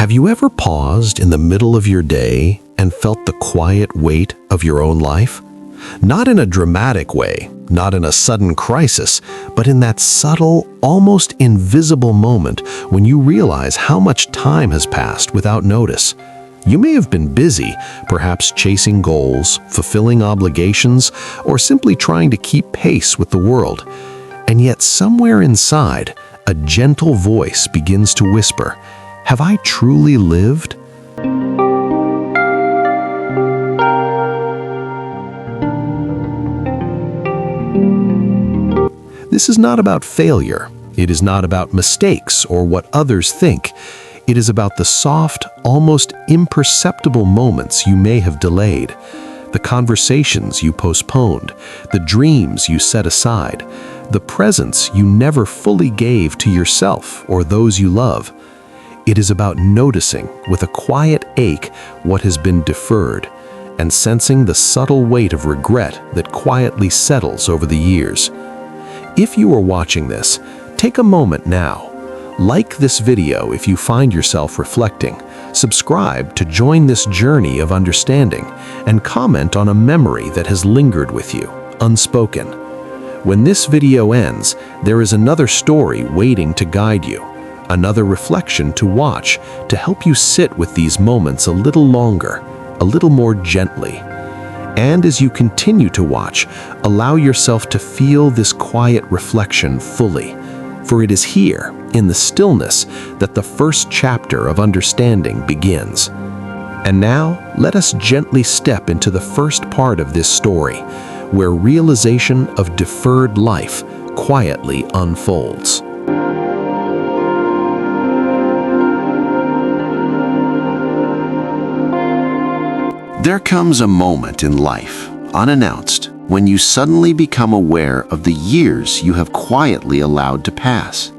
Have you ever paused in the middle of your day and felt the quiet weight of your own life? Not in a dramatic way, not in a sudden crisis, but in that subtle, almost invisible moment when you realize how much time has passed without notice. You may have been busy, perhaps chasing goals, fulfilling obligations, or simply trying to keep pace with the world. And yet somewhere inside, a gentle voice begins to whisper, "Have I truly lived?" This is not about failure. It is not about mistakes or what others think. It is about the soft, almost imperceptible moments you may have delayed, the conversations you postponed, the dreams you set aside, the presence you never fully gave to yourself or those you love. It is about noticing with a quiet ache what has been deferred and sensing the subtle weight of regret that quietly settles over the years. If you are watching this, take a moment now. Like this video if you find yourself reflecting, subscribe to join this journey of understanding, and comment on a memory that has lingered with you, unspoken. When this video ends, there is another story waiting to guide you, another reflection to watch to help you sit with these moments a little longer, a little more gently. And as you continue to watch, allow yourself to feel this quiet reflection fully, for it is here, in the stillness, that the first chapter of understanding begins. And now, let us gently step into the first part of this story, where realization of deferred life quietly unfolds. There comes a moment in life, unannounced, when you suddenly become aware of the years you have quietly allowed to pass.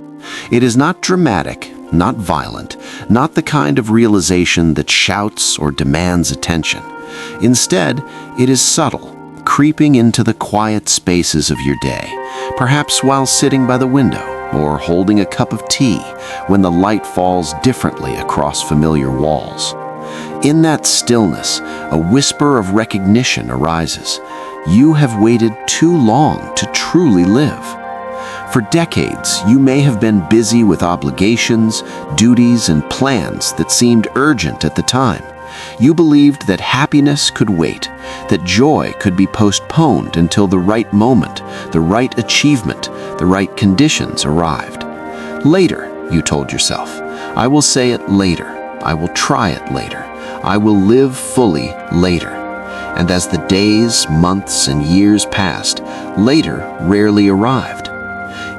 It is not dramatic, not violent, not the kind of realization that shouts or demands attention. Instead, it is subtle, creeping into the quiet spaces of your day, perhaps while sitting by the window or holding a cup of tea when the light falls differently across familiar walls. In that stillness, a whisper of recognition arises. You have waited too long to truly live. For decades, you may have been busy with obligations, duties, and plans that seemed urgent at the time. You believed that happiness could wait, that joy could be postponed until the right moment, the right achievement, the right conditions arrived. Later, you told yourself, I will say it later. I will try it later. I will live fully later. And as the days, months, and years passed, later rarely arrived.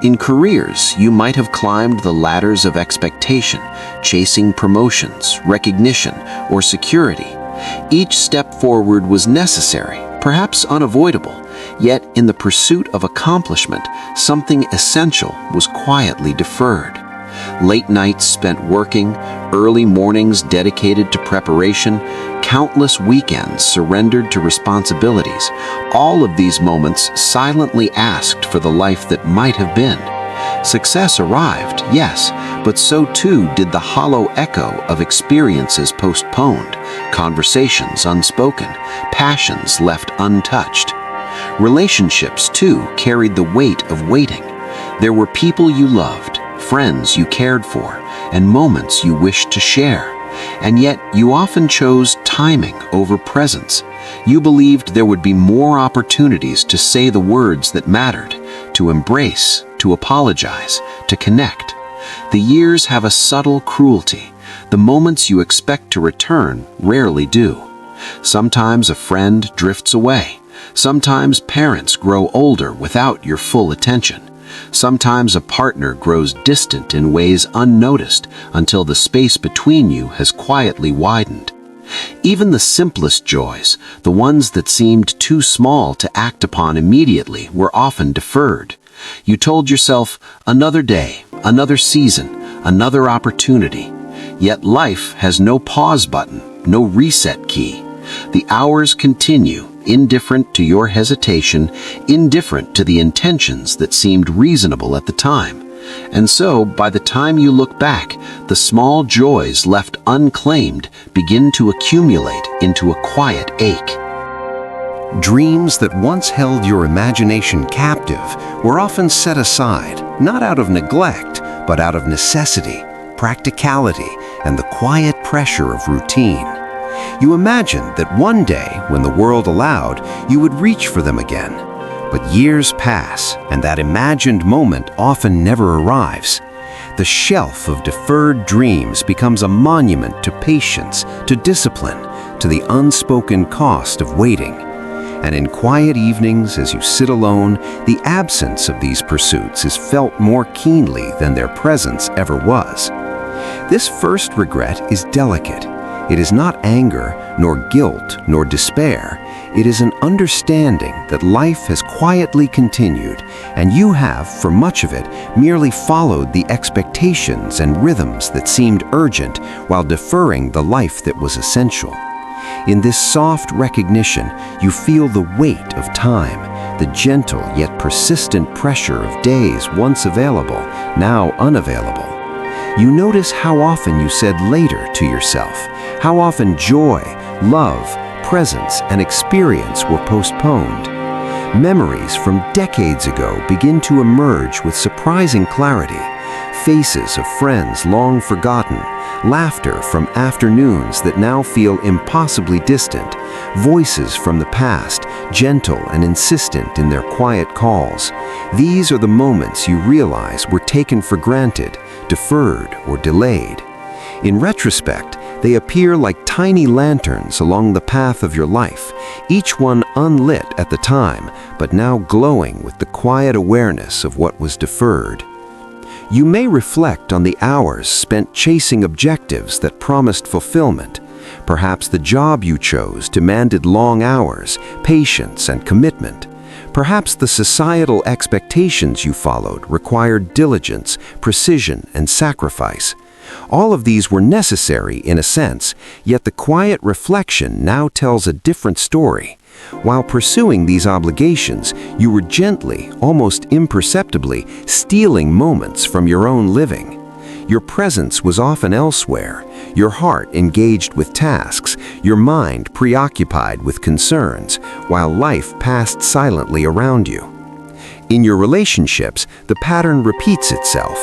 In careers, you might have climbed the ladders of expectation, chasing promotions, recognition, or security. Each step forward was necessary, perhaps unavoidable, yet in the pursuit of accomplishment, something essential was quietly deferred. Late nights spent working, early mornings dedicated to preparation, countless weekends surrendered to responsibilities. All of these moments silently asked for the life that might have been. Success arrived, yes, but so too did the hollow echo of experiences postponed, conversations unspoken, passions left untouched. Relationships, too, carried the weight of waiting. There were people you loved, friends you cared for, and moments you wished to share. And yet, you often chose timing over presence. You believed there would be more opportunities to say the words that mattered, to embrace, to apologize, to connect. The years have a subtle cruelty. The moments you expect to return rarely do. Sometimes a friend drifts away. Sometimes parents grow older without your full attention. Sometimes a partner grows distant in ways unnoticed until the space between you has quietly widened. Even the simplest joys, the ones that seemed too small to act upon immediately, were often deferred. You told yourself, another day, another season, another opportunity. Yet life has no pause button, no reset key. The hours continue, indifferent to your hesitation, indifferent to the intentions that seemed reasonable at the time. And so, by the time you look back, the small joys left unclaimed begin to accumulate into a quiet ache. Dreams that once held your imagination captive were often set aside, not out of neglect, but out of necessity, practicality, and the quiet pressure of routine. You imagined that one day, when the world allowed, you would reach for them again. But years pass, and that imagined moment often never arrives. The shelf of deferred dreams becomes a monument to patience, to discipline, to the unspoken cost of waiting. And in quiet evenings, as you sit alone, the absence of these pursuits is felt more keenly than their presence ever was. This first regret is delicate. It is not anger, nor guilt, nor despair. It is an understanding that life has quietly continued, and you have, for much of it, merely followed the expectations and rhythms that seemed urgent while deferring the life that was essential. In this soft recognition, you feel the weight of time, the gentle yet persistent pressure of days once available, now unavailable. You notice how often you said later to yourself, how often joy, love, presence, and experience were postponed. Memories from decades ago begin to emerge with surprising clarity. Faces of friends long forgotten, laughter from afternoons that now feel impossibly distant, voices from the past, gentle and insistent in their quiet calls. These are the moments you realize were taken for granted, deferred, or delayed. In retrospect, they appear like tiny lanterns along the path of your life, each one unlit at the time, but now glowing with the quiet awareness of what was deferred. You may reflect on the hours spent chasing objectives that promised fulfillment. Perhaps the job you chose demanded long hours, patience, and commitment. Perhaps the societal expectations you followed required diligence, precision, and sacrifice. All of these were necessary in a sense, yet the quiet reflection now tells a different story. While pursuing these obligations, you were gently, almost imperceptibly, stealing moments from your own living. Your presence was often elsewhere, your heart engaged with tasks, your mind preoccupied with concerns, while life passed silently around you. In your relationships, the pattern repeats itself.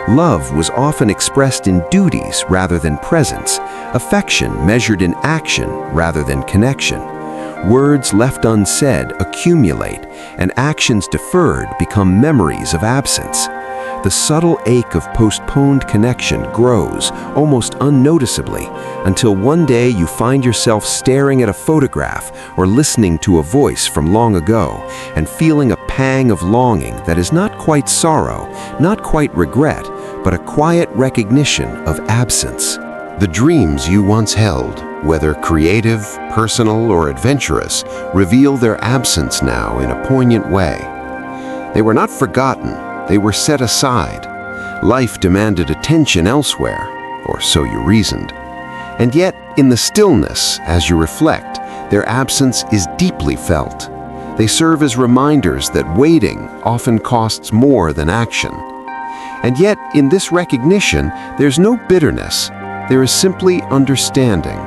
Love was often expressed in duties rather than presence, affection measured in action rather than connection. Words left unsaid accumulate, and actions deferred become memories of absence. The subtle ache of postponed connection grows, almost unnoticeably, until one day you find yourself staring at a photograph or listening to a voice from long ago and feeling a pang of longing that is not quite sorrow, not quite regret, but a quiet recognition of absence. The dreams you once held, whether creative, personal, or adventurous, reveal their absence now in a poignant way. They were not forgotten, they were set aside. Life demanded attention elsewhere, or so you reasoned. And yet, in the stillness, as you reflect, their absence is deeply felt. They serve as reminders that waiting often costs more than action. And yet, in this recognition, there's no bitterness. There is simply understanding,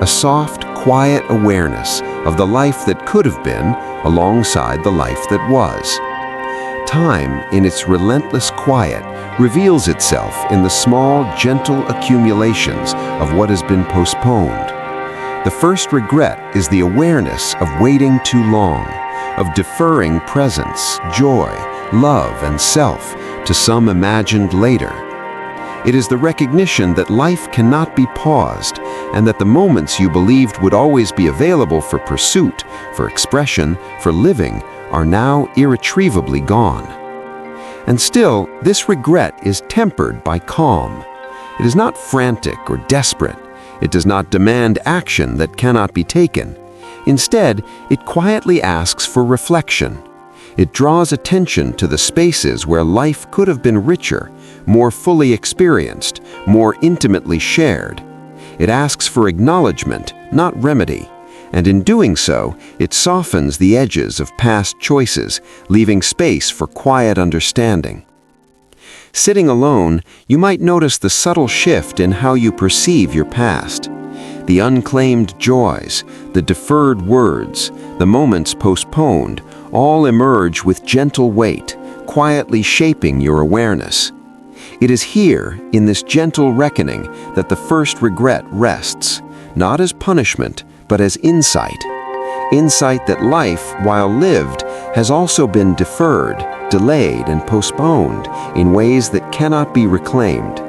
a soft, quiet awareness of the life that could have been alongside the life that was. Time, in its relentless quiet, reveals itself in the small, gentle accumulations of what has been postponed. The first regret is the awareness of waiting too long, of deferring presence, joy, love, and self to some imagined later. It is the recognition that life cannot be paused, and that the moments you believed would always be available for pursuit, for expression, for living, are now irretrievably gone. And still, this regret is tempered by calm. It is not frantic or desperate. It does not demand action that cannot be taken. Instead, it quietly asks for reflection. It draws attention to the spaces where life could have been richer, more fully experienced, more intimately shared. It asks for acknowledgement, not remedy, and in doing so, it softens the edges of past choices, leaving space for quiet understanding. Sitting alone, you might notice the subtle shift in how you perceive your past. The unclaimed joys, the deferred words, the moments postponed, all emerge with gentle weight, quietly shaping your awareness. It is here, in this gentle reckoning, that the first regret rests, not as punishment, but as insight. Insight that life, while lived, has also been deferred, delayed, and postponed in ways that cannot be reclaimed.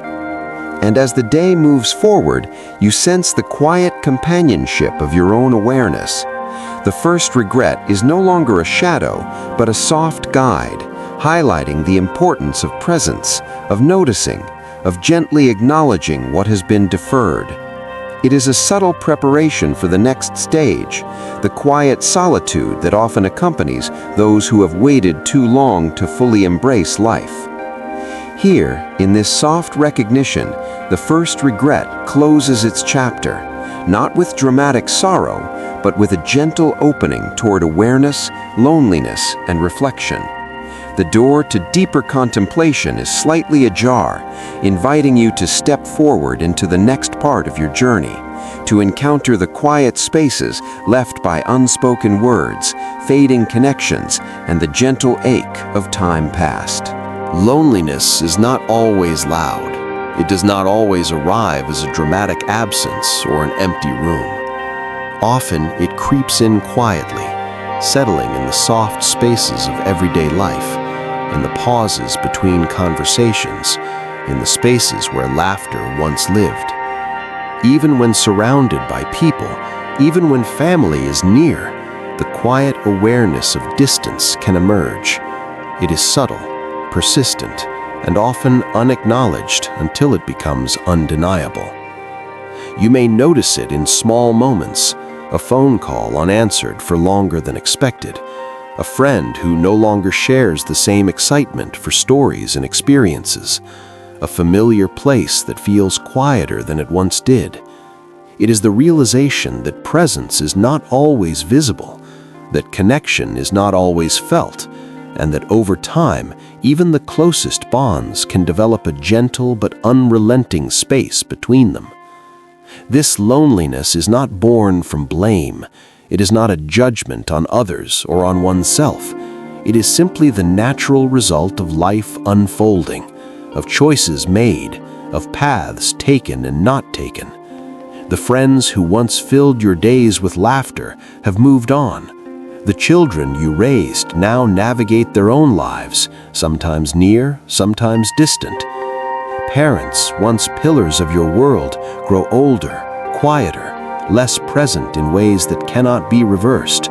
And as the day moves forward, you sense the quiet companionship of your own awareness. The first regret is no longer a shadow, but a soft guide, highlighting the importance of presence, of noticing, of gently acknowledging what has been deferred. It is a subtle preparation for the next stage, the quiet solitude that often accompanies those who have waited too long to fully embrace life. Here, in this soft recognition, the first regret closes its chapter, not with dramatic sorrow, but with a gentle opening toward awareness, loneliness, and reflection. The door to deeper contemplation is slightly ajar, inviting you to step forward into the next part of your journey, to encounter the quiet spaces left by unspoken words, fading connections, and the gentle ache of time past. Loneliness is not always loud. It does not always arrive as a dramatic absence or an empty room. Often it creeps in quietly, settling in the soft spaces of everyday life, in the pauses between conversations, in the spaces where laughter once lived. Even when surrounded by people, even when family is near, the quiet awareness of distance can emerge. It is subtle, persistent, and often unacknowledged until it becomes undeniable. You may notice it in small moments, a phone call unanswered for longer than expected, a friend who no longer shares the same excitement for stories and experiences, a familiar place that feels quieter than it once did. It is the realization that presence is not always visible, that connection is not always felt, and that over time, even the closest bonds can develop a gentle but unrelenting space between them. This loneliness is not born from blame. It is not a judgment on others or on oneself. It is simply the natural result of life unfolding, of choices made, of paths taken and not taken. The friends who once filled your days with laughter have moved on. The children you raised now navigate their own lives, sometimes near, sometimes distant. Parents, once pillars of your world, grow older, quieter, less present in ways that cannot be reversed.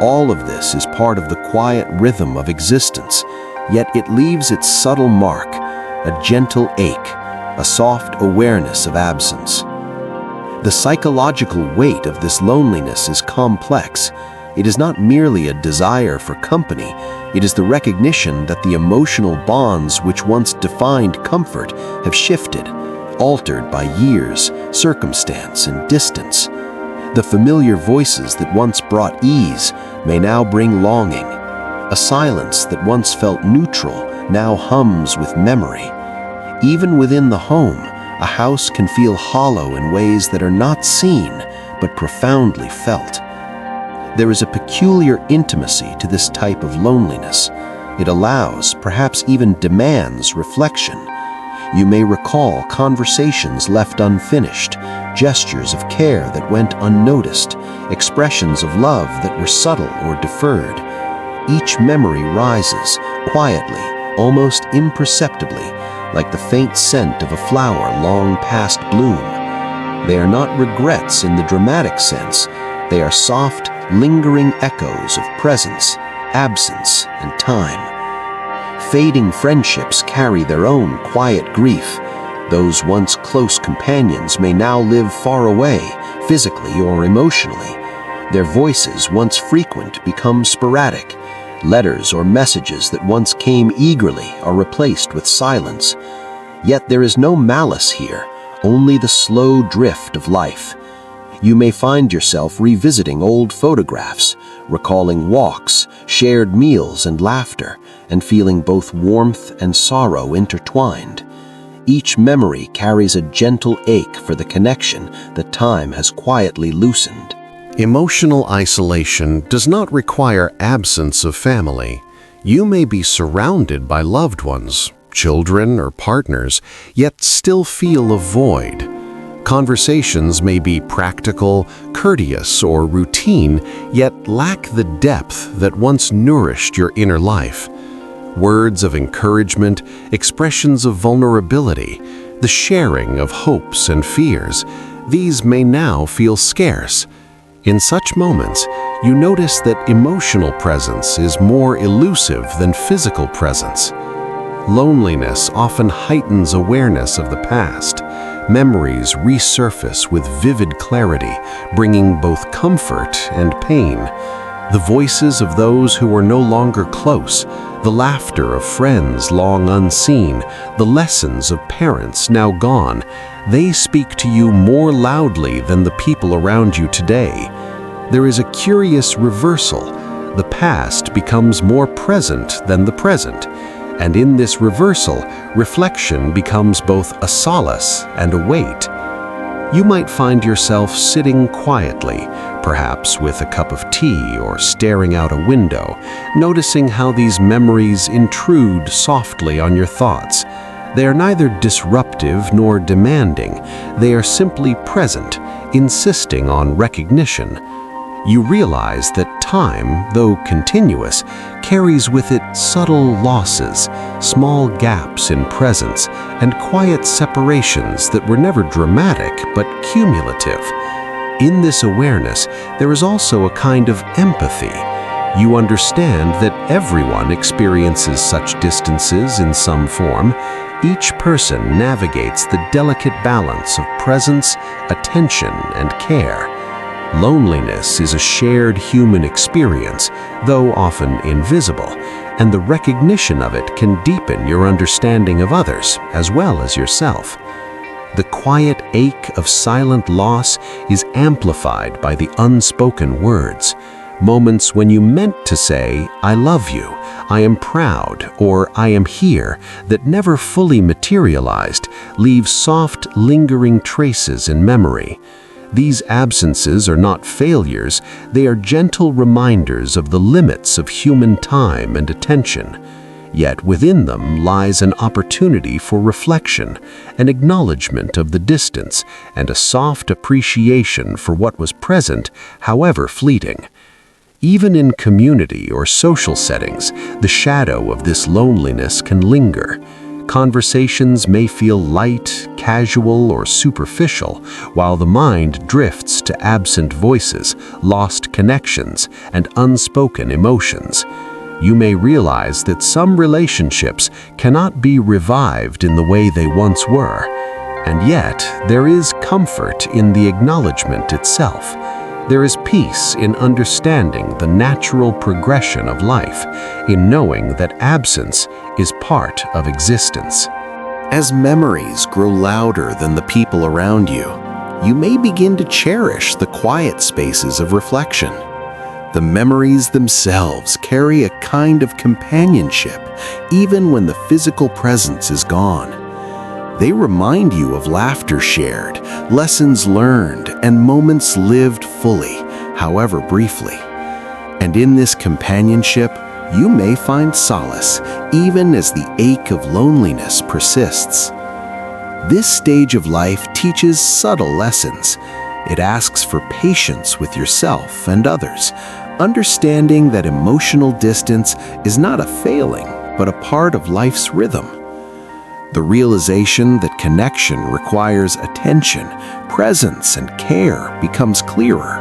All of this is part of the quiet rhythm of existence, yet it leaves its subtle mark, a gentle ache, a soft awareness of absence. The psychological weight of this loneliness is complex. It is not merely a desire for company, it is the recognition that the emotional bonds which once defined comfort have shifted, altered by years, circumstance, and distance. The familiar voices that once brought ease may now bring longing. A silence that once felt neutral now hums with memory. Even within the home, a house can feel hollow in ways that are not seen, but profoundly felt. There is a peculiar intimacy to this type of loneliness. It allows, perhaps even demands, reflection. You may recall conversations left unfinished, gestures of care that went unnoticed, expressions of love that were subtle or deferred. Each memory rises, quietly, almost imperceptibly, like the faint scent of a flower long past bloom. They are not regrets in the dramatic sense. They are soft, lingering echoes of presence, absence, and time. Fading friendships carry their own quiet grief. Those once close companions may now live far away, physically or emotionally. Their voices, once frequent, become sporadic. Letters or messages that once came eagerly are replaced with silence. Yet there is no malice here, only the slow drift of life. You may find yourself revisiting old photographs, recalling walks, shared meals, and laughter, and feeling both warmth and sorrow intertwined. Each memory carries a gentle ache for the connection that time has quietly loosened. Emotional isolation does not require absence of family. You may be surrounded by loved ones, children or partners, yet still feel a void. Conversations may be practical, courteous, or routine, yet lack the depth that once nourished your inner life. Words of encouragement, expressions of vulnerability, the sharing of hopes and fears, these may now feel scarce. In such moments, you notice that emotional presence is more elusive than physical presence. Loneliness often heightens awareness of the past. Memories resurface with vivid clarity, bringing both comfort and pain. The voices of those who are no longer close, the laughter of friends long unseen, the lessons of parents now gone, they speak to you more loudly than the people around you today. There is a curious reversal. The past becomes more present than the present, and in this reversal, reflection becomes both a solace and a weight. You might find yourself sitting quietly, perhaps with a cup of tea or staring out a window, noticing how these memories intrude softly on your thoughts. They are neither disruptive nor demanding. They are simply present, insisting on recognition. You realize that time, though continuous, carries with it subtle losses, small gaps in presence, and quiet separations that were never dramatic but cumulative. In this awareness, there is also a kind of empathy. You understand that everyone experiences such distances in some form. Each person navigates the delicate balance of presence, attention, and care. Loneliness is a shared human experience, though often invisible, and the recognition of it can deepen your understanding of others as well as yourself. The quiet ache of silent loss is amplified by the unspoken words, moments when you meant to say, "I love you," "I am proud," or "I am here," that never fully materialized, leave soft, lingering traces in memory. These absences are not failures, they are gentle reminders of the limits of human time and attention. Yet within them lies an opportunity for reflection, an acknowledgement of the distance, and a soft appreciation for what was present, however fleeting. Even in community or social settings, the shadow of this loneliness can linger. Conversations may feel light, casual, or superficial, while the mind drifts to absent voices, lost connections, and unspoken emotions. You may realize that some relationships cannot be revived in the way they once were, and yet there is comfort in the acknowledgement itself. There is peace in understanding the natural progression of life, in knowing that absence is part of existence. As memories grow louder than the people around you, you may begin to cherish the quiet spaces of reflection. The memories themselves carry a kind of companionship, even when the physical presence is gone. They remind you of laughter shared, lessons learned, and moments lived fully, however briefly. And in this companionship, you may find solace, even as the ache of loneliness persists. This stage of life teaches subtle lessons. It asks for patience with yourself and others, understanding that emotional distance is not a failing, but a part of life's rhythm. The realization that connection requires attention, presence, and care becomes clearer.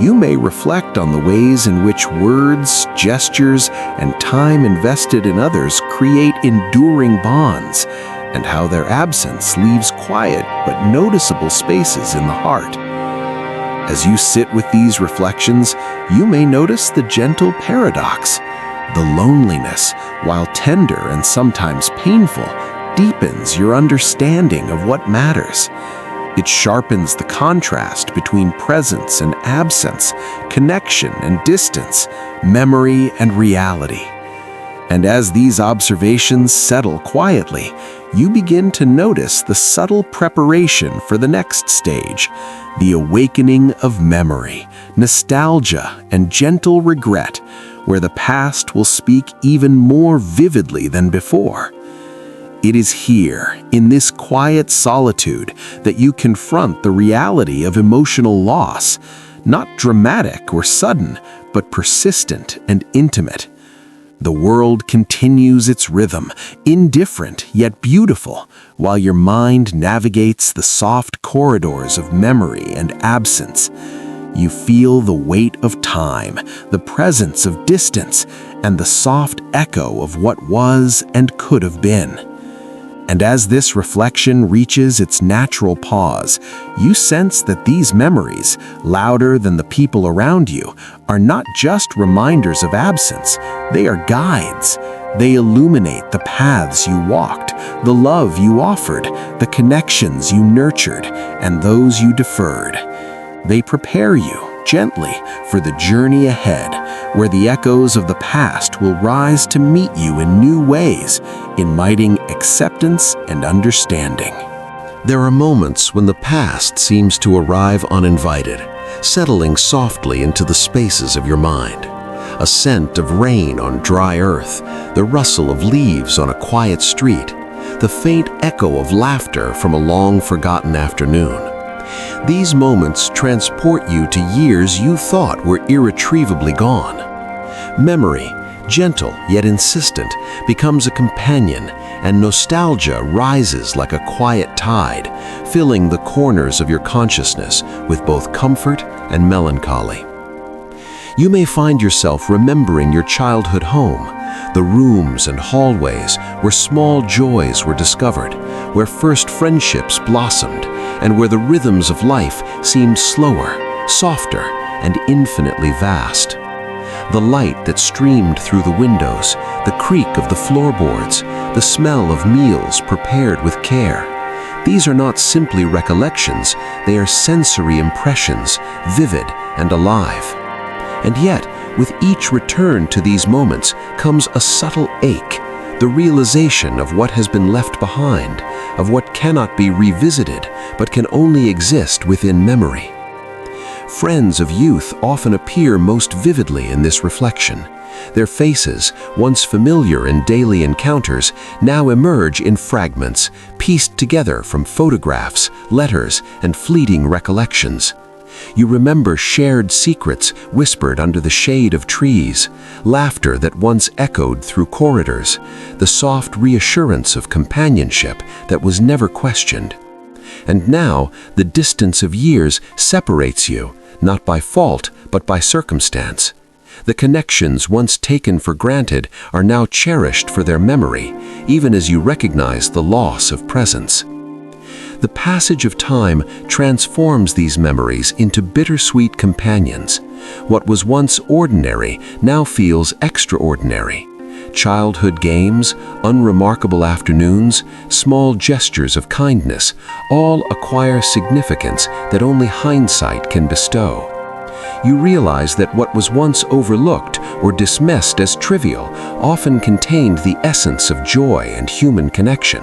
You may reflect on the ways in which words, gestures, and time invested in others create enduring bonds, and how their absence leaves quiet but noticeable spaces in the heart. As you sit with these reflections, you may notice the gentle paradox. The loneliness, while tender and sometimes painful, deepens your understanding of what matters. It sharpens the contrast between presence and absence, connection and distance, memory and reality. And as these observations settle quietly, you begin to notice the subtle preparation for the next stage, the awakening of memory, nostalgia, and gentle regret, where the past will speak even more vividly than before. It is here, in this quiet solitude, that you confront the reality of emotional loss, not dramatic or sudden, but persistent and intimate. The world continues its rhythm, indifferent yet beautiful, while your mind navigates the soft corridors of memory and absence. You feel the weight of time, the presence of distance, and the soft echo of what was and could have been. And as this reflection reaches its natural pause, you sense that these memories, louder than the people around you, are not just reminders of absence, they are guides. They illuminate the paths you walked, the love you offered, the connections you nurtured, and those you deferred. They prepare you, gently, for the journey ahead, where the echoes of the past will rise to meet you in new ways, inviting acceptance and understanding. There are moments when the past seems to arrive uninvited, settling softly into the spaces of your mind. A scent of rain on dry earth, the rustle of leaves on a quiet street, the faint echo of laughter from a long-forgotten afternoon. These moments transport you to years you thought were irretrievably gone. Memory, gentle yet insistent, becomes a companion, and nostalgia rises like a quiet tide, filling the corners of your consciousness with both comfort and melancholy. You may find yourself remembering your childhood home, the rooms and hallways where small joys were discovered, where first friendships blossomed, and where the rhythms of life seemed slower, softer, and infinitely vast. The light that streamed through the windows, the creak of the floorboards, the smell of meals prepared with care. These are not simply recollections, they are sensory impressions, vivid and alive. And yet, with each return to these moments comes a subtle ache, the realization of what has been left behind, of what cannot be revisited but can only exist within memory. Friends of youth often appear most vividly in this reflection. Their faces, once familiar in daily encounters, now emerge in fragments, pieced together from photographs, letters, and fleeting recollections. You remember shared secrets whispered under the shade of trees, laughter that once echoed through corridors, the soft reassurance of companionship that was never questioned. And now, the distance of years separates you, not by fault, but by circumstance. The connections once taken for granted are now cherished for their memory, even as you recognize the loss of presence. The passage of time transforms these memories into bittersweet companions. What was once ordinary now feels extraordinary. Childhood games, unremarkable afternoons, small gestures of kindness, all acquire significance that only hindsight can bestow. You realize that what was once overlooked or dismissed as trivial often contained the essence of joy and human connection.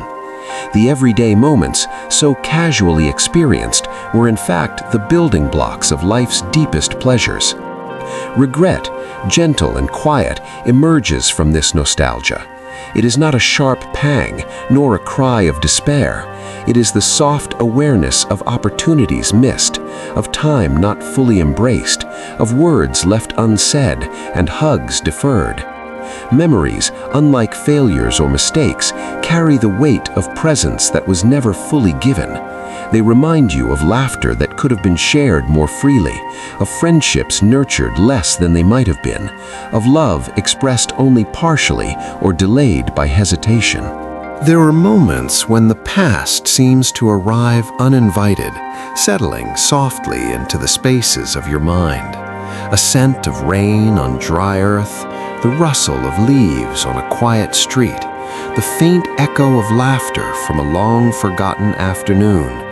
The everyday moments, so casually experienced, were in fact the building blocks of life's deepest pleasures. Regret, gentle and quiet, emerges from this nostalgia. It is not a sharp pang, nor a cry of despair. It is the soft awareness of opportunities missed, of time not fully embraced, of words left unsaid and hugs deferred. Memories, unlike failures or mistakes, carry the weight of presence that was never fully given. They remind you of laughter that could have been shared more freely, of friendships nurtured less than they might have been, of love expressed only partially or delayed by hesitation. There are moments when the past seems to arrive uninvited, settling softly into the spaces of your mind. A scent of rain on dry earth, the rustle of leaves on a quiet street, the faint echo of laughter from a long-forgotten afternoon.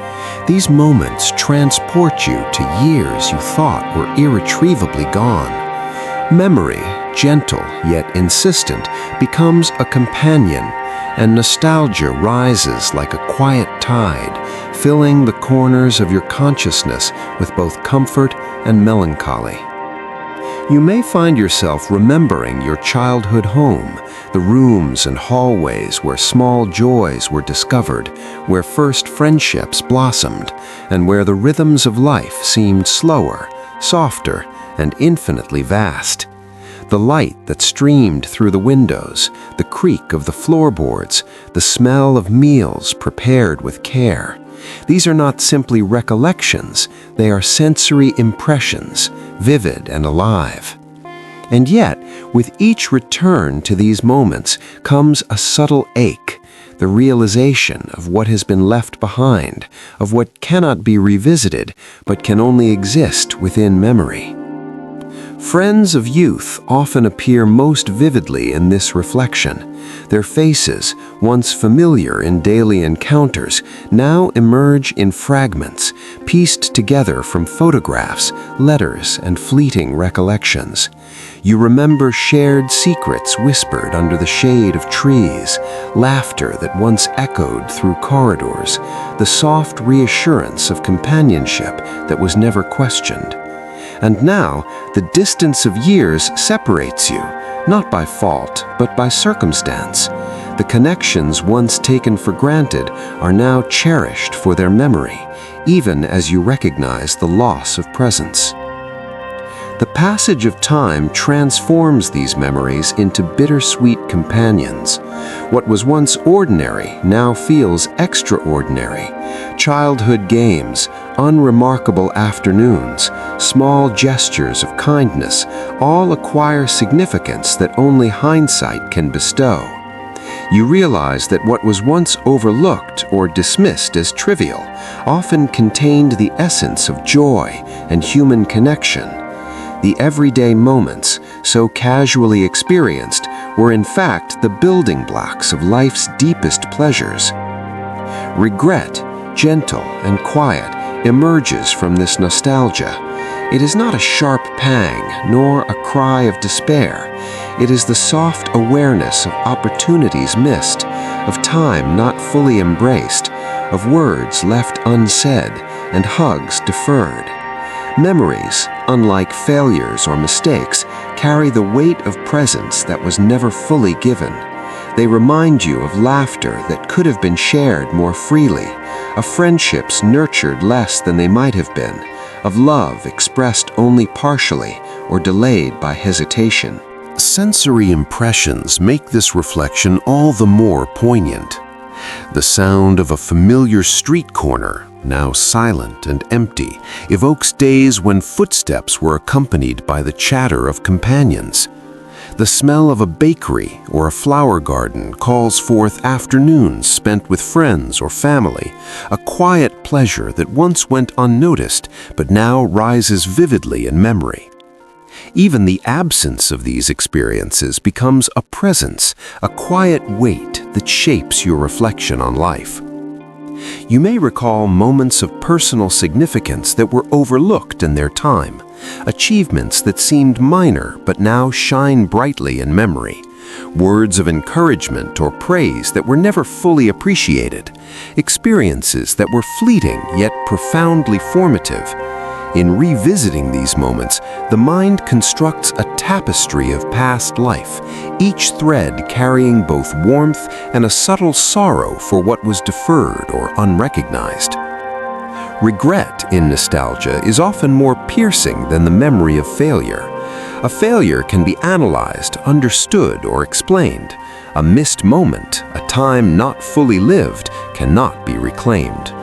These moments transport you to years you thought were irretrievably gone. Memory, gentle yet insistent, becomes a companion, and nostalgia rises like a quiet tide, filling the corners of your consciousness with both comfort and melancholy. You may find yourself remembering your childhood home, the rooms and hallways where small joys were discovered, where first friendships blossomed, and where the rhythms of life seemed slower, softer, and infinitely vast. The light that streamed through the windows, the creak of the floorboards, the smell of meals prepared with care. These are not simply recollections, they are sensory impressions, vivid and alive. And yet, with each return to these moments comes a subtle ache, the realization of what has been left behind, of what cannot be revisited, but can only exist within memory. Friends of youth often appear most vividly in this reflection. Their faces, once familiar in daily encounters, now emerge in fragments, pieced together from photographs, letters, and fleeting recollections. You remember shared secrets whispered under the shade of trees, laughter that once echoed through corridors, the soft reassurance of companionship that was never questioned. And now, the distance of years separates you, not by fault, but by circumstance. The connections once taken for granted are now cherished for their memory, even as you recognize the loss of presence. The passage of time transforms these memories into bittersweet companions. What was once ordinary now feels extraordinary. Childhood games, unremarkable afternoons, small gestures of kindness, all acquire significance that only hindsight can bestow. You realize that what was once overlooked or dismissed as trivial often contained the essence of joy and human connection. The everyday moments, so casually experienced, were in fact the building blocks of life's deepest pleasures. Regret, gentle and quiet, emerges from this nostalgia. It is not a sharp pang, nor a cry of despair. It is the soft awareness of opportunities missed, of time not fully embraced, of words left unsaid, and hugs deferred. Memories, unlike failures or mistakes, carry the weight of presence that was never fully given. They remind you of laughter that could have been shared more freely, of friendships nurtured less than they might have been, of love expressed only partially or delayed by hesitation. Sensory impressions make this reflection all the more poignant. The sound of a familiar street corner, now silent and empty, evokes days when footsteps were accompanied by the chatter of companions. The smell of a bakery or a flower garden calls forth afternoons spent with friends or family, a quiet pleasure that once went unnoticed but now rises vividly in memory. Even the absence of these experiences becomes a presence, a quiet weight that shapes your reflection on life. You may recall moments of personal significance that were overlooked in their time, achievements that seemed minor but now shine brightly in memory, words of encouragement or praise that were never fully appreciated, experiences that were fleeting yet profoundly formative. In revisiting these moments, the mind constructs a tapestry of past life, each thread carrying both warmth and a subtle sorrow for what was deferred or unrecognized. Regret in nostalgia is often more piercing than the memory of failure. A failure can be analyzed, understood, or explained. A missed moment, a time not fully lived, cannot be reclaimed.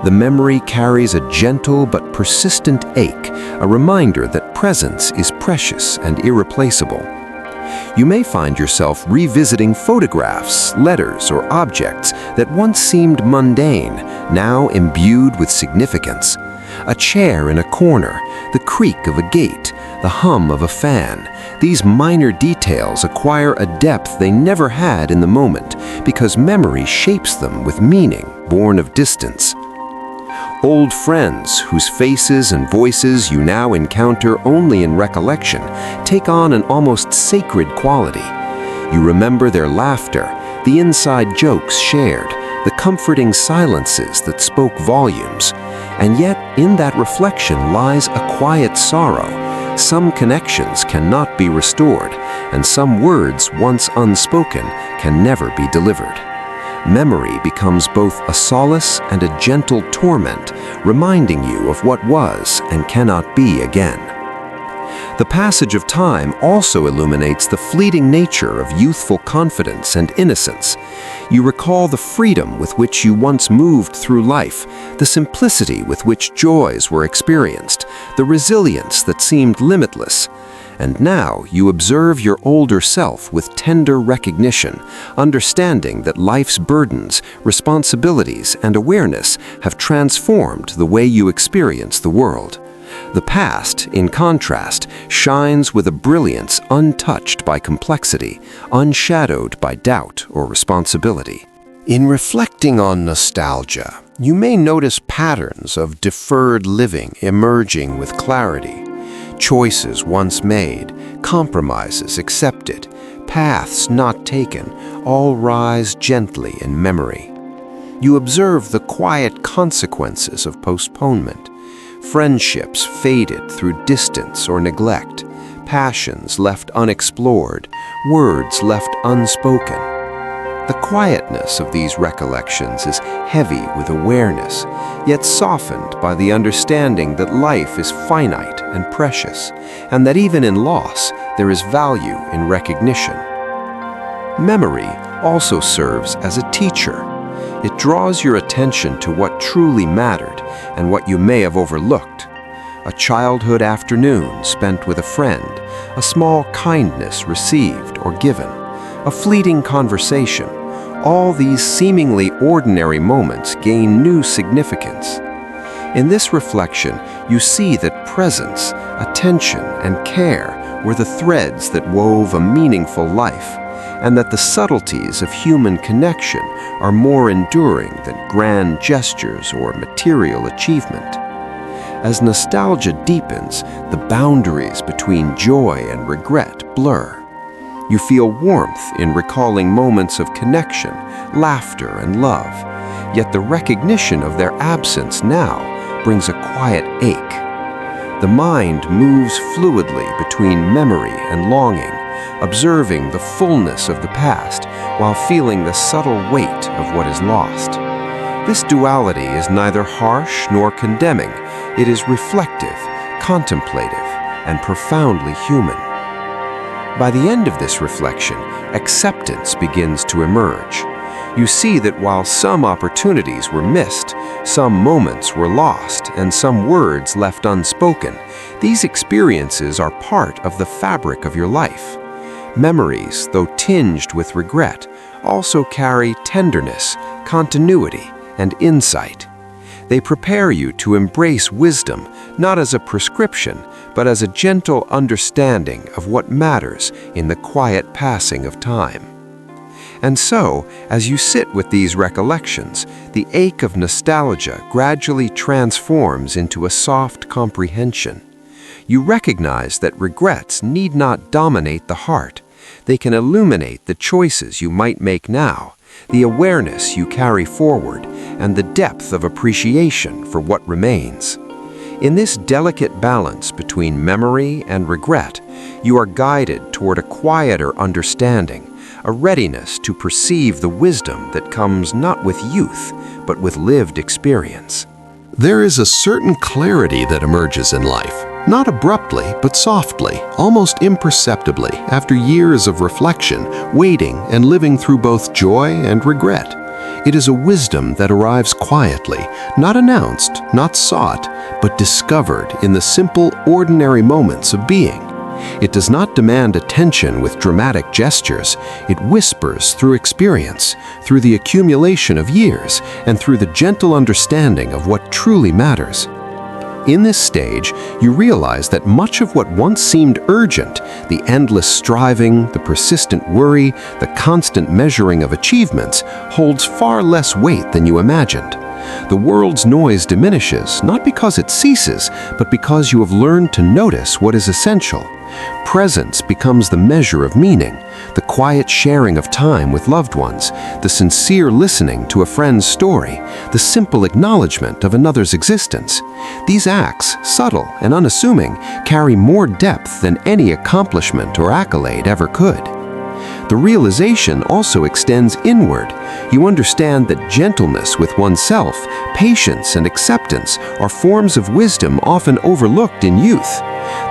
The memory carries a gentle but persistent ache, a reminder that presence is precious and irreplaceable. You may find yourself revisiting photographs, letters, or objects that once seemed mundane, now imbued with significance. A chair in a corner, the creak of a gate, the hum of a fan. These minor details acquire a depth they never had in the moment because memory shapes them with meaning born of distance. Old friends whose faces and voices you now encounter only in recollection take on an almost sacred quality. You remember their laughter, the inside jokes shared, the comforting silences that spoke volumes. And yet, in that reflection lies a quiet sorrow. Some connections cannot be restored, and some words once unspoken can never be delivered. Memory becomes both a solace and a gentle torment, reminding you of what was and cannot be again. The passage of time also illuminates the fleeting nature of youthful confidence and innocence. You recall the freedom with which you once moved through life, the simplicity with which joys were experienced, the resilience that seemed limitless. And now you observe your older self with tender recognition, understanding that life's burdens, responsibilities, and awareness have transformed the way you experience the world. The past, in contrast, shines with a brilliance untouched by complexity, unshadowed by doubt or responsibility. In reflecting on nostalgia, you may notice patterns of deferred living emerging with clarity. Choices once made, compromises accepted, paths not taken, all rise gently in memory. You observe the quiet consequences of postponement. Friendships faded through distance or neglect, passions left unexplored, words left unspoken. The quietness of these recollections is heavy with awareness, yet softened by the understanding that life is finite and precious, and that even in loss there is value in recognition. Memory also serves as a teacher. It draws your attention to what truly mattered and what you may have overlooked. A childhood afternoon spent with a friend, a small kindness received or given, a fleeting conversation. All these seemingly ordinary moments gain new significance. In this reflection, you see that presence, attention, and care were the threads that wove a meaningful life, and that the subtleties of human connection are more enduring than grand gestures or material achievement. As nostalgia deepens, the boundaries between joy and regret blur. You feel warmth in recalling moments of connection, laughter, and love, yet the recognition of their absence now brings a quiet ache. The mind moves fluidly between memory and longing, observing the fullness of the past while feeling the subtle weight of what is lost. This duality is neither harsh nor condemning. It is reflective, contemplative, and profoundly human. By the end of this reflection, acceptance begins to emerge. You see that while some opportunities were missed, some moments were lost, and some words left unspoken, these experiences are part of the fabric of your life. Memories, though tinged with regret, also carry tenderness, continuity, and insight. They prepare you to embrace wisdom, not as a prescription, but as a gentle understanding of what matters in the quiet passing of time. And so, as you sit with these recollections, the ache of nostalgia gradually transforms into a soft comprehension. You recognize that regrets need not dominate the heart. They can illuminate the choices you might make now, the awareness you carry forward, and the depth of appreciation for what remains. In this delicate balance between memory and regret, you are guided toward a quieter understanding, a readiness to perceive the wisdom that comes not with youth, but with lived experience. There is a certain clarity that emerges in life, not abruptly, but softly, almost imperceptibly, after years of reflection, waiting, and living through both joy and regret. It is a wisdom that arrives quietly, not announced, not sought, but discovered in the simple, ordinary moments of being. It does not demand attention with dramatic gestures. It whispers through experience, through the accumulation of years, and through the gentle understanding of what truly matters. In this stage, you realize that much of what once seemed urgent, the endless striving, the persistent worry, the constant measuring of achievements, holds far less weight than you imagined. The world's noise diminishes, not because it ceases, but because you have learned to notice what is essential. Presence becomes the measure of meaning, the quiet sharing of time with loved ones, the sincere listening to a friend's story, the simple acknowledgement of another's existence. These acts, subtle and unassuming, carry more depth than any accomplishment or accolade ever could. The realization also extends inward. You understand that gentleness with oneself, patience and acceptance are forms of wisdom often overlooked in youth.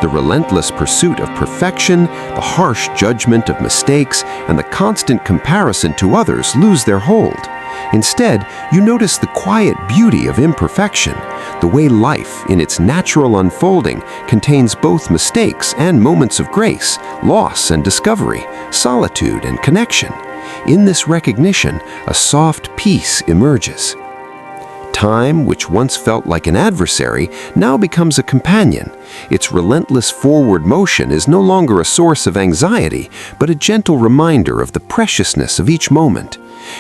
The relentless pursuit of perfection, the harsh judgment of mistakes, and the constant comparison to others lose their hold. Instead, you notice the quiet beauty of imperfection, the way life, in its natural unfolding, contains both mistakes and moments of grace, loss and discovery, solitude and connection. In this recognition, a soft peace emerges. Time, which once felt like an adversary, now becomes a companion. Its relentless forward motion is no longer a source of anxiety, but a gentle reminder of the preciousness of each moment.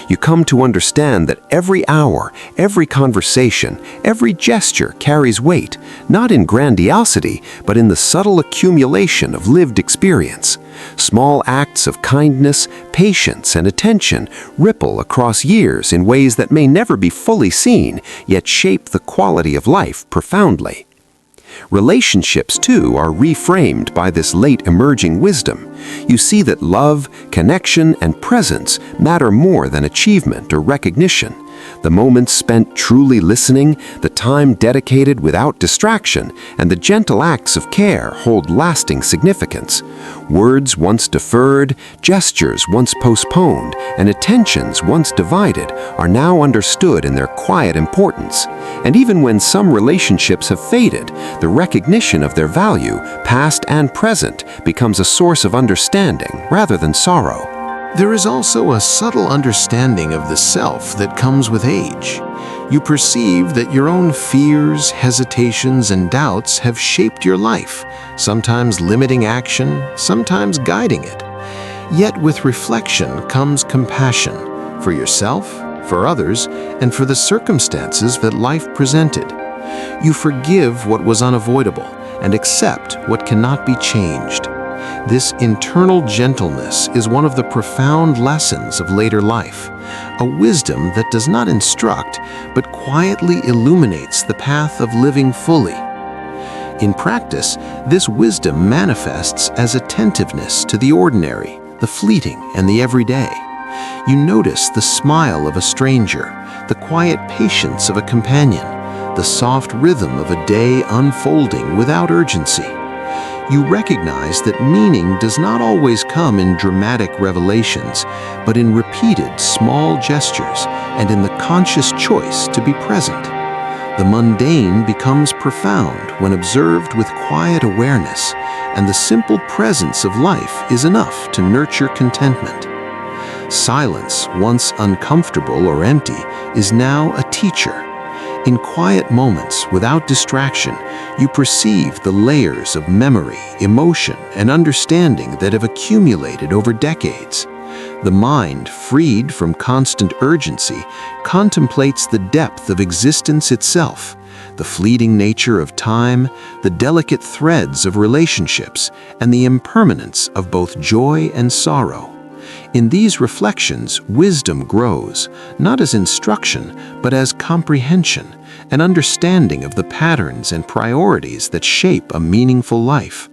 You come to understand that every hour, every conversation, every gesture carries weight, not in grandiosity, but in the subtle accumulation of lived experience. Small acts of kindness, patience, and attention ripple across years in ways that may never be fully seen, yet shape the quality of life profoundly. Relationships, too, are reframed by this late emerging wisdom. You see that love, connection, and presence matter more than achievement or recognition. The moments spent truly listening, the time dedicated without distraction, and the gentle acts of care hold lasting significance. Words once deferred, gestures once postponed, and attentions once divided are now understood in their quiet importance. And even when some relationships have faded, the recognition of their value, past and present, becomes a source of understanding rather than sorrow. There is also a subtle understanding of the self that comes with age. You perceive that your own fears, hesitations, and doubts have shaped your life, sometimes limiting action, sometimes guiding it. Yet with reflection comes compassion for yourself, for others, and for the circumstances that life presented. You forgive what was unavoidable and accept what cannot be changed. This internal gentleness is one of the profound lessons of later life, a wisdom that does not instruct, but quietly illuminates the path of living fully. In practice, this wisdom manifests as attentiveness to the ordinary, the fleeting, and the everyday. You notice the smile of a stranger, the quiet patience of a companion, the soft rhythm of a day unfolding without urgency. You recognize that meaning does not always come in dramatic revelations, but in repeated small gestures and in the conscious choice to be present. The mundane becomes profound when observed with quiet awareness, and the simple presence of life is enough to nurture contentment. Silence, once uncomfortable or empty, is now a teacher. In quiet moments, without distraction, you perceive the layers of memory, emotion, and understanding that have accumulated over decades. The mind, freed from constant urgency, contemplates the depth of existence itself, the fleeting nature of time, the delicate threads of relationships, and the impermanence of both joy and sorrow. In these reflections, wisdom grows, not as instruction, but as comprehension, an understanding of the patterns and priorities that shape a meaningful life.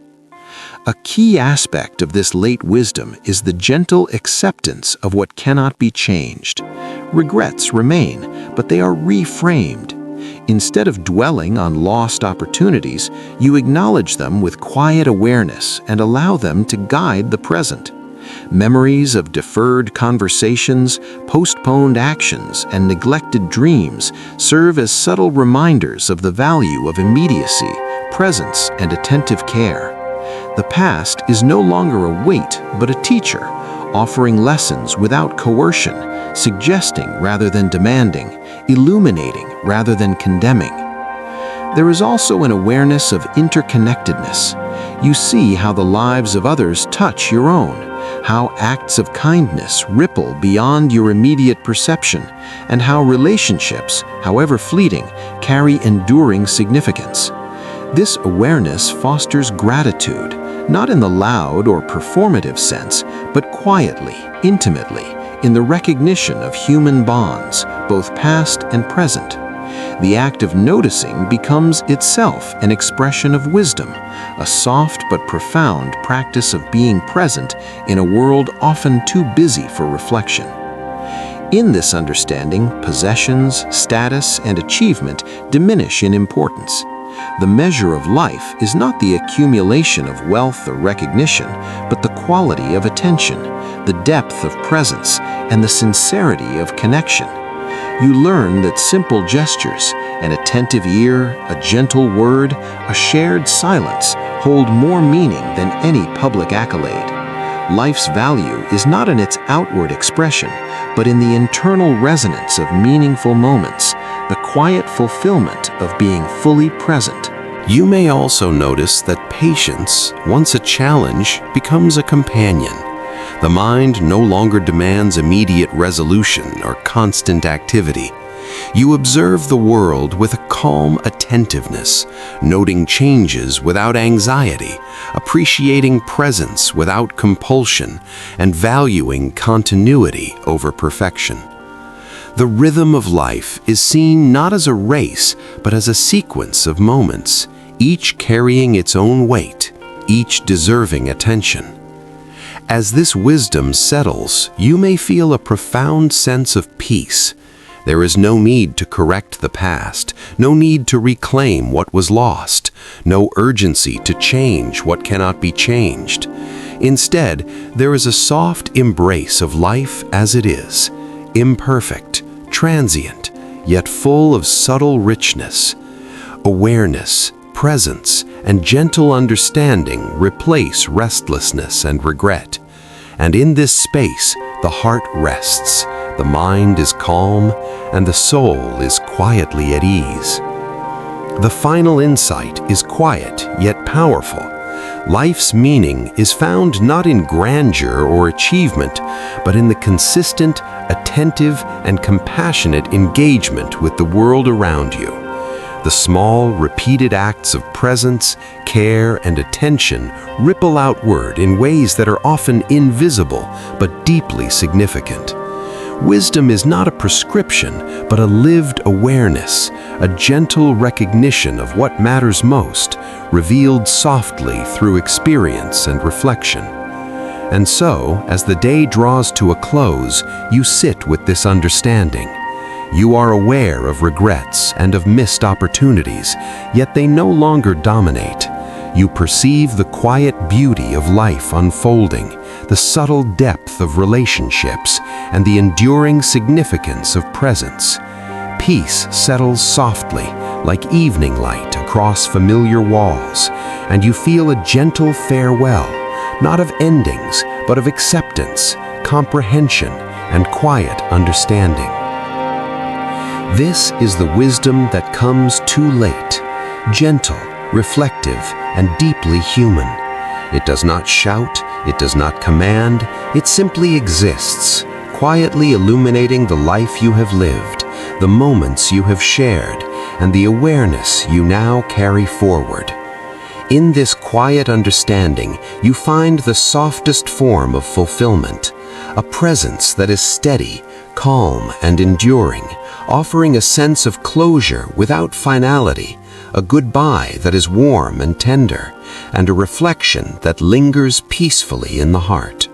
A key aspect of this late wisdom is the gentle acceptance of what cannot be changed. Regrets remain, but they are reframed. Instead of dwelling on lost opportunities, you acknowledge them with quiet awareness and allow them to guide the present. Memories of deferred conversations, postponed actions, and neglected dreams serve as subtle reminders of the value of immediacy, presence, and attentive care. The past is no longer a weight, but a teacher, offering lessons without coercion, suggesting rather than demanding, illuminating rather than condemning. There is also an awareness of interconnectedness. You see how the lives of others touch your own, how acts of kindness ripple beyond your immediate perception, and how relationships, however fleeting, carry enduring significance. This awareness fosters gratitude, not in the loud or performative sense, but quietly, intimately, in the recognition of human bonds, both past and present. The act of noticing becomes itself an expression of wisdom, a soft but profound practice of being present in a world often too busy for reflection. In this understanding, possessions, status, and achievement diminish in importance. The measure of life is not the accumulation of wealth or recognition, but the quality of attention, the depth of presence, and the sincerity of connection. You learn that simple gestures, an attentive ear, a gentle word, a shared silence hold more meaning than any public accolade. Life's value is not in its outward expression, but in the internal resonance of meaningful moments, the quiet fulfillment of being fully present. You may also notice that patience, once a challenge, becomes a companion. The mind no longer demands immediate resolution or constant activity. You observe the world with a calm attentiveness, noting changes without anxiety, appreciating presence without compulsion, and valuing continuity over perfection. The rhythm of life is seen not as a race, but as a sequence of moments, each carrying its own weight, each deserving attention. As this wisdom settles, you may feel a profound sense of peace. There is no need to correct the past, no need to reclaim what was lost, no urgency to change what cannot be changed. Instead, there is a soft embrace of life as it is, imperfect, transient, yet full of subtle richness. Awareness, presence, and gentle understanding replace restlessness and regret. And in this space, the heart rests, the mind is calm, and the soul is quietly at ease. The final insight is quiet yet powerful. Life's meaning is found not in grandeur or achievement, but in the consistent, attentive, and compassionate engagement with the world around you. The small, repeated acts of presence, care, and attention ripple outward in ways that are often invisible but deeply significant. Wisdom is not a prescription, but a lived awareness, a gentle recognition of what matters most, revealed softly through experience and reflection. And so, as the day draws to a close, you sit with this understanding. You are aware of regrets and of missed opportunities, yet they no longer dominate. You perceive the quiet beauty of life unfolding, the subtle depth of relationships, and the enduring significance of presence. Peace settles softly, like evening light across familiar walls, and you feel a gentle farewell, not of endings, but of acceptance, comprehension, and quiet understanding. This is the wisdom that comes too late, gentle, reflective, and deeply human. It does not shout, it does not command, it simply exists, quietly illuminating the life you have lived, the moments you have shared, and the awareness you now carry forward. In this quiet understanding, you find the softest form of fulfillment, a presence that is steady, calm, and enduring, offering a sense of closure without finality, a goodbye that is warm and tender, and a reflection that lingers peacefully in the heart.